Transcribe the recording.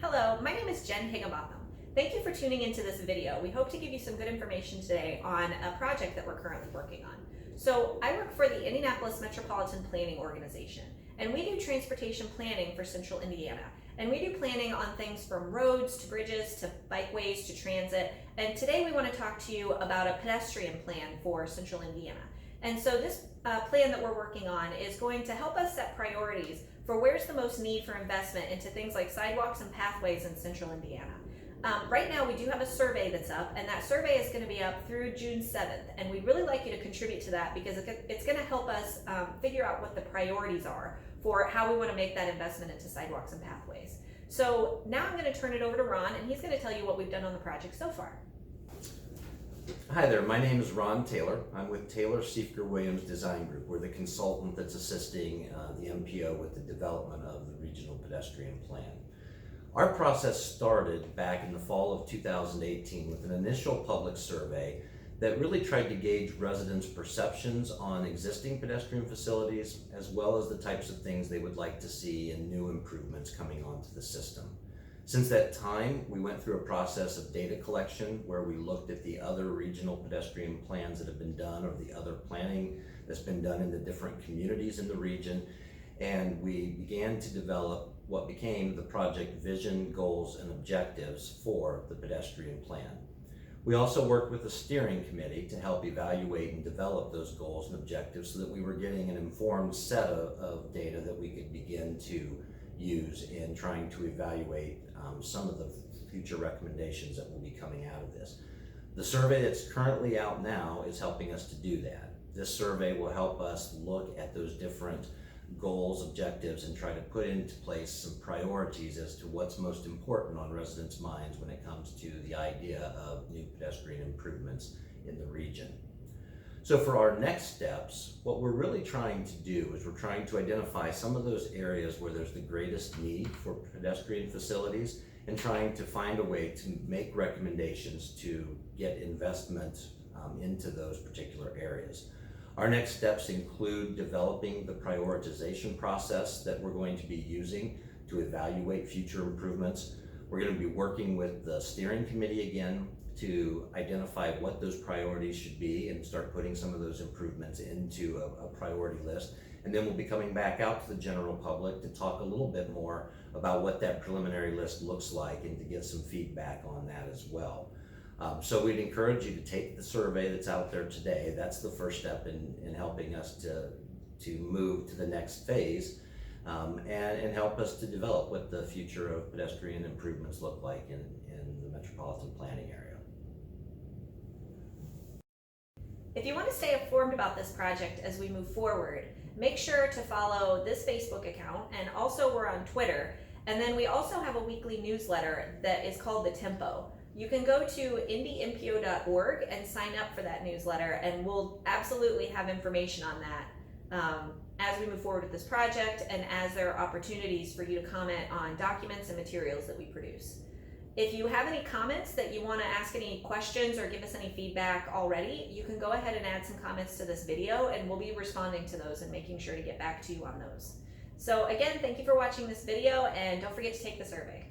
Hello, my name is Jen Higginbotham. Thank you for tuning into this video. We hope to give you some good information today on a project that we're currently working on. So I work for the Indianapolis Metropolitan Planning Organization, and we do transportation planning for Central Indiana. And we do planning on things from roads to bridges to bikeways to transit. And today we want to talk to you about a pedestrian plan for Central Indiana. And so this plan that we're working on is going to help us set priorities for where's the most need for investment into things like sidewalks and pathways in Central Indiana. Right now we do have a survey that's up, and that survey is going to be up through June 7th, and we'd really like you to contribute to that because it's going to help us figure out what the priorities are for how we want to make that investment into sidewalks and pathways. So now I'm going to turn it over to Ron, and he's going to tell you what we've done on the project so far. Hi there, my name is Ron Taylor. I'm with Taylor Siefker Williams Design Group. We're the consultant that's assisting the MPO with the development of the regional pedestrian plan. Our process started back in the fall of 2018 with an initial public survey that really tried to gauge residents' perceptions on existing pedestrian facilities, as well as the types of things they would like to see in new improvements coming onto the system. Since that time, we went through a process of data collection where we looked at the other regional pedestrian plans that have been done or the other planning that's been done in the different communities in the region, and we began to develop what became the project vision, goals, and objectives for the pedestrian plan. We also worked with a steering committee to help evaluate and develop those goals and objectives so that we were getting an informed set of data that we could begin to use in trying to evaluate some of the future recommendations that will be coming out of this. The survey that's currently out now is helping us to do that. This survey will help us look at those different goals, objectives, and try to put into place some priorities as to what's most important on residents' minds when it comes to the idea of new pedestrian improvements in the region. So for our next steps, what we're really trying to do is we're trying to identify some of those areas where there's the greatest need for pedestrian facilities and trying to find a way to make recommendations to get investment into those particular areas. Our next steps include developing the prioritization process that we're going to be using to evaluate future improvements. We're going to be working with the steering committee again to identify what those priorities should be and start putting some of those improvements into a priority list. And then we'll be coming back out to the general public to talk a little bit more about what that preliminary list looks like and to get some feedback on that as well. So we'd encourage you to take the survey that's out there today. That's the first step in helping us to move to the next phase and help us to develop what the future of pedestrian improvements look like in the metropolitan planning area. If you want to stay informed about this project as we move forward, make sure to follow this Facebook account, and also we're on Twitter. And then we also have a weekly newsletter that is called The Tempo. You can go to indympo.org and sign up for that newsletter, and we'll absolutely have information on that as we move forward with this project and as there are opportunities for you to comment on documents and materials that we produce. If you have any comments that you want to ask, any questions or give us any feedback already, you can go ahead and add some comments to this video, and we'll be responding to those and making sure to get back to you on those. So again, thank you for watching this video, and don't forget to take the survey.